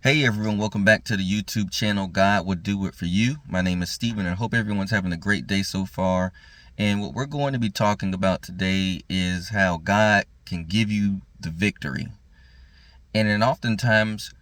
Hey everyone, welcome back to the YouTube channel God Would Do It For You. My name is Steven and I hope everyone's having a great day so far. And what we're going to be talking about today is how God can give you the victory. And then oftentimes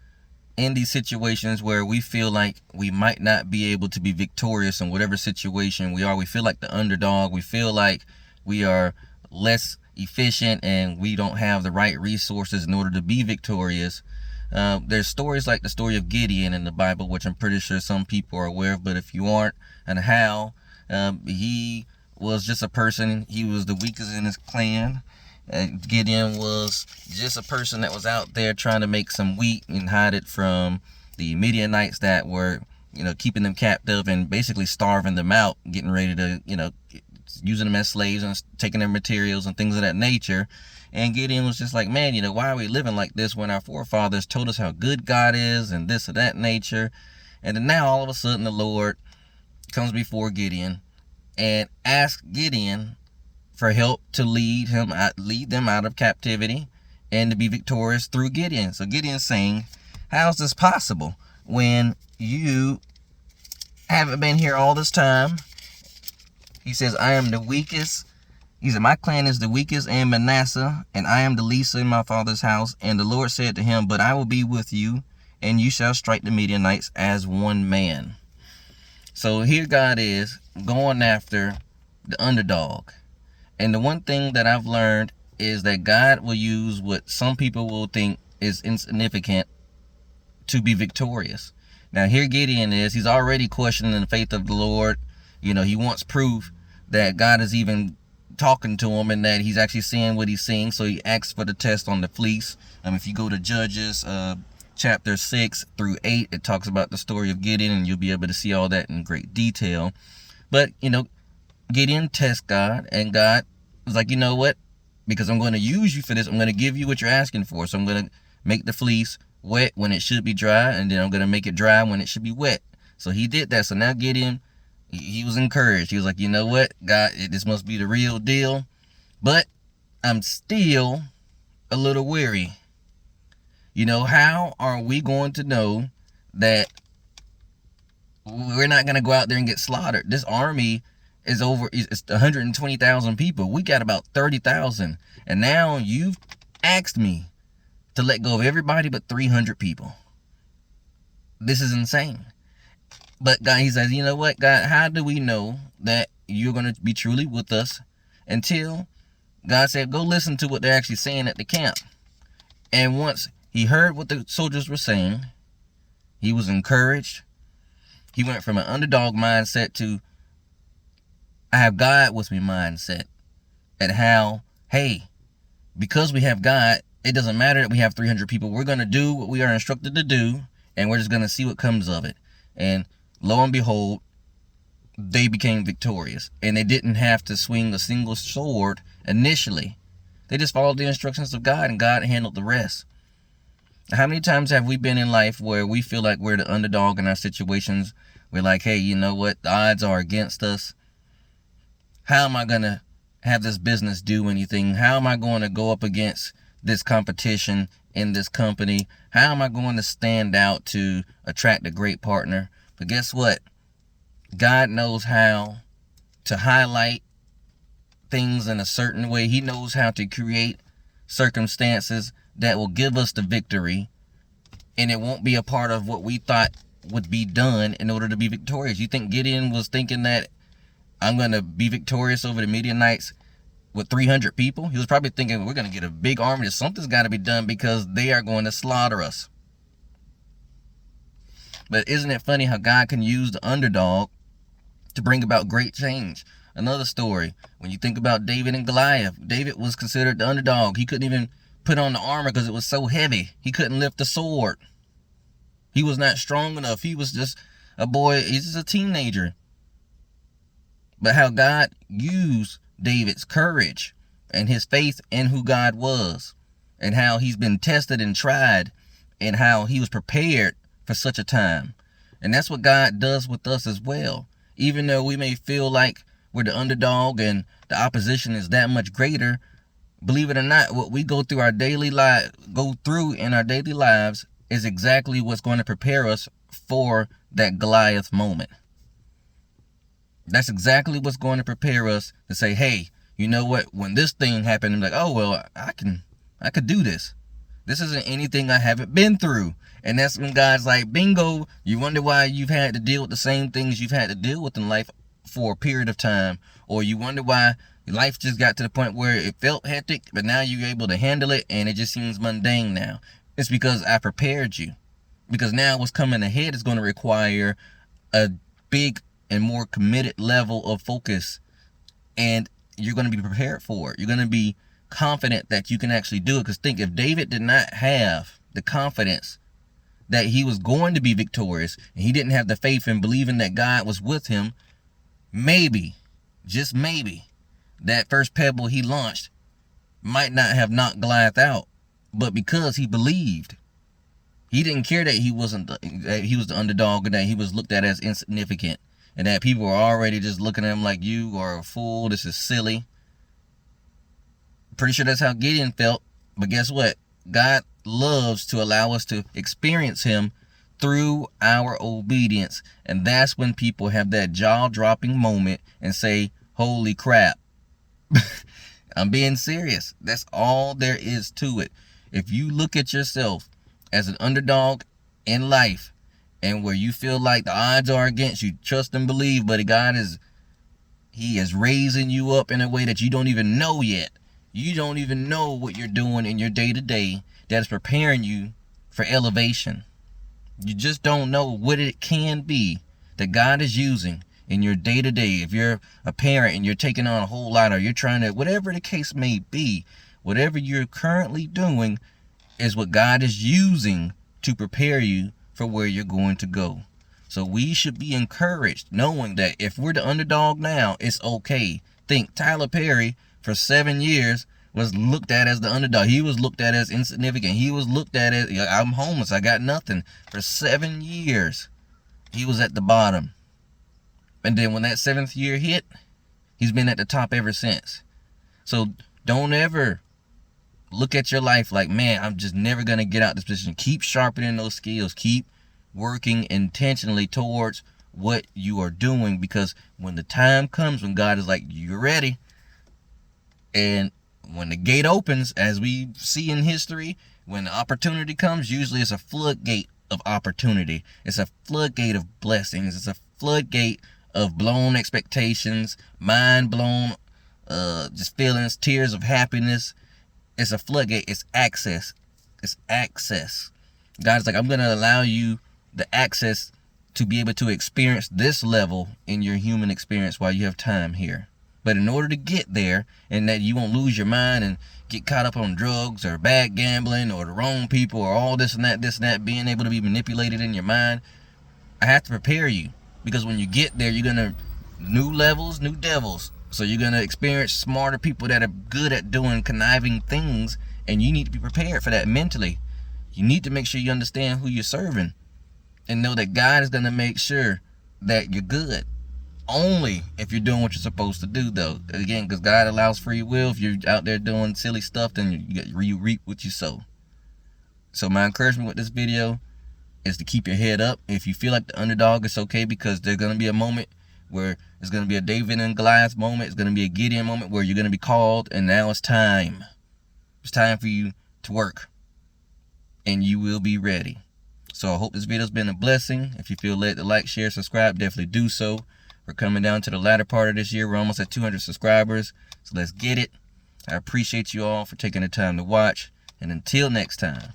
in these situations where we feel like we might not be able to be victorious in whatever situation we are, we feel like the underdog, we feel like we are less efficient and we don't have the right resources in order to be victorious. There's stories like the story of Gideon in the Bible, which I'm pretty sure some people are aware of, but if you aren't, and how he was just a person, he was the weakest in his clan. Gideon was just a person that was out there trying to make some wheat and hide it from the Midianites that were, keeping them captive and basically starving them out, getting ready to, using them as slaves and taking their materials and things of that nature. And Gideon was just like, man, why are we living like this when our forefathers told us how good God is and this or that nature? And then now all of a sudden the Lord comes before Gideon and asks Gideon for help to lead them out of captivity and to be victorious through Gideon. So Gideon's saying, how's this possible when you haven't been here all this time? He says, I am the weakest. He said, my clan is the weakest in Manasseh, and I am the least in my father's house. And the Lord said to him, but I will be with you, and you shall strike the Midianites as one man. So here God is going after the underdog. And the one thing that I've learned is that God will use what some people will think is insignificant to be victorious. Now here Gideon is, he's already questioning the faith of the Lord. He wants proof that God is even talking to him and that he's actually seeing what he's seeing. So he asks for the test on the fleece. If you go to Judges chapter 6 through 8, it talks about the story of Gideon, and you'll be able to see all that in great detail. But Gideon tests God, and God was like, you know what? Because I'm going to use you for this, I'm going to give you what you're asking for. So I'm going to make the fleece wet when it should be dry, and then I'm going to make it dry when it should be wet. So he did that. So now Gideon, he was encouraged. He was like, you know what, God, this must be the real deal. But I'm still a little weary. How are we going to know that we're not going to go out there and get slaughtered? This army is it's 120,000 people. We got about 30,000. And now you've asked me to let go of everybody but 300 people. This is insane. But God, he says, you know what, God, how do we know that you're going to be truly with us? Until God said, go listen to what they're actually saying at the camp. And once he heard what the soldiers were saying, he was encouraged. He went from an underdog mindset to I have God with me mindset. And how, hey, because we have God, it doesn't matter that we have 300 people. We're going to do what we are instructed to do, and we're just going to see what comes of it. And lo and behold, they became victorious. And they didn't have to swing a single sword initially. They just followed the instructions of God, and God handled the rest. How many times have we been in life where we feel like we're the underdog in our situations? We're like, hey, you know what? The odds are against us. How am I going to have this business do anything? How am I going to go up against this competition in this company? How am I going to stand out to attract a great partner? But guess what? God knows how to highlight things in a certain way. He knows how to create circumstances that will give us the victory, and it won't be a part of what we thought would be done in order to be victorious. You think Gideon was thinking that I'm going to be victorious over the Midianites with 300 people? He was probably thinking we're going to get a big army. Something's got to be done because they are going to slaughter us. But isn't it funny how God can use the underdog to bring about great change? Another story, when you think about David and Goliath, David was considered the underdog. He couldn't even put on the armor because it was so heavy. He couldn't lift the sword. He was not strong enough. He was just a boy. He's just a teenager. But how God used David's courage and his faith in who God was, and how he's been tested and tried, and how he was prepared for such a time. And that's what God does with us as well. Even though we may feel like we're the underdog and the opposition is that much greater, believe it or not, what we go through in our daily lives is exactly what's going to prepare us for that Goliath moment. That's exactly what's going to prepare us to say, hey, you know what? When this thing happened, I'm like, oh, well, I could do this. This isn't anything I haven't been through. And that's when God's like, bingo, you wonder why you've had to deal with the same things you've had to deal with in life for a period of time. Or you wonder why life just got to the point where it felt hectic, but now you're able to handle it and it just seems mundane now. It's because I prepared you. Because now what's coming ahead is going to require a big and more committed level of focus. And you're going to be prepared for it. You're going to be confident that you can actually do it. Because think, if David did not have the confidence that he was going to be victorious, and he didn't have the faith and believing that God was with him, maybe, just maybe, that first pebble he launched might not have knocked Goliath out. But because he believed, he didn't care that he was the underdog, and that he was looked at as insignificant, and that people were already just looking at him like, you are a fool, this is silly. Pretty sure that's how Gideon felt. But guess what? God loves to allow us to experience him through our obedience. And that's when people have that jaw-dropping moment and say, holy crap. I'm being serious. That's all there is to it. If you look at yourself as an underdog in life, and where you feel like the odds are against you, trust and believe, but God he is raising you up in a way that you don't even know yet. You don't even know what you're doing in your day-to-day that is preparing you for elevation. You just don't know what it can be that God is using in your day-to-day. If you're a parent and you're taking on a whole lot, or you're trying to, whatever the case may be, whatever you're currently doing is what God is using to prepare you for where you're going to go. So we should be encouraged knowing that if we're the underdog now, it's okay. Think Tyler Perry for 7 years was looked at as the underdog. He was looked at as insignificant. He was looked at as, I'm homeless, I got nothing. For 7 years, he was at the bottom. And then when that 7th year hit, he's been at the top ever since. So don't ever look at your life like, man, I'm just never going to get out this position. Keep sharpening those skills. Keep working intentionally towards what you are doing, because when the time comes when God is like, you're ready, and when the gate opens, as we see in history, when the opportunity comes, usually it's a floodgate of opportunity. It's a floodgate of blessings. It's a floodgate of blown expectations, mind blown, just feelings, tears of happiness. It's a floodgate. It's access. It's access. God's like, I'm going to allow you the access to be able to experience this level in your human experience while you have time here. But in order to get there, and that you won't lose your mind and get caught up on drugs or bad gambling or the wrong people or all this and that, being able to be manipulated in your mind, I have to prepare you. Because when you get there, you're going to, new levels, new devils. So you're going to experience smarter people that are good at doing conniving things, and you need to be prepared for that mentally. You need to make sure you understand who you're serving and know that God is going to make sure that you're good. Only if you're doing what you're supposed to do, though. Again, because God allows free will. If you're out there doing silly stuff, then you reap what you sow. So my encouragement with this video is to keep your head up. If you feel like the underdog, it's okay, because there's going to be a moment where it's going to be a David and Goliath moment. It's going to be a Gideon moment where you're going to be called, and now it's time. It's time for you to work, and you will be ready. So I hope this video has been a blessing. If you feel led to like, share, subscribe, definitely do so. We're coming down to the latter part of this year. We're almost at 200 subscribers. So let's get it. I appreciate you all for taking the time to watch. And until next time.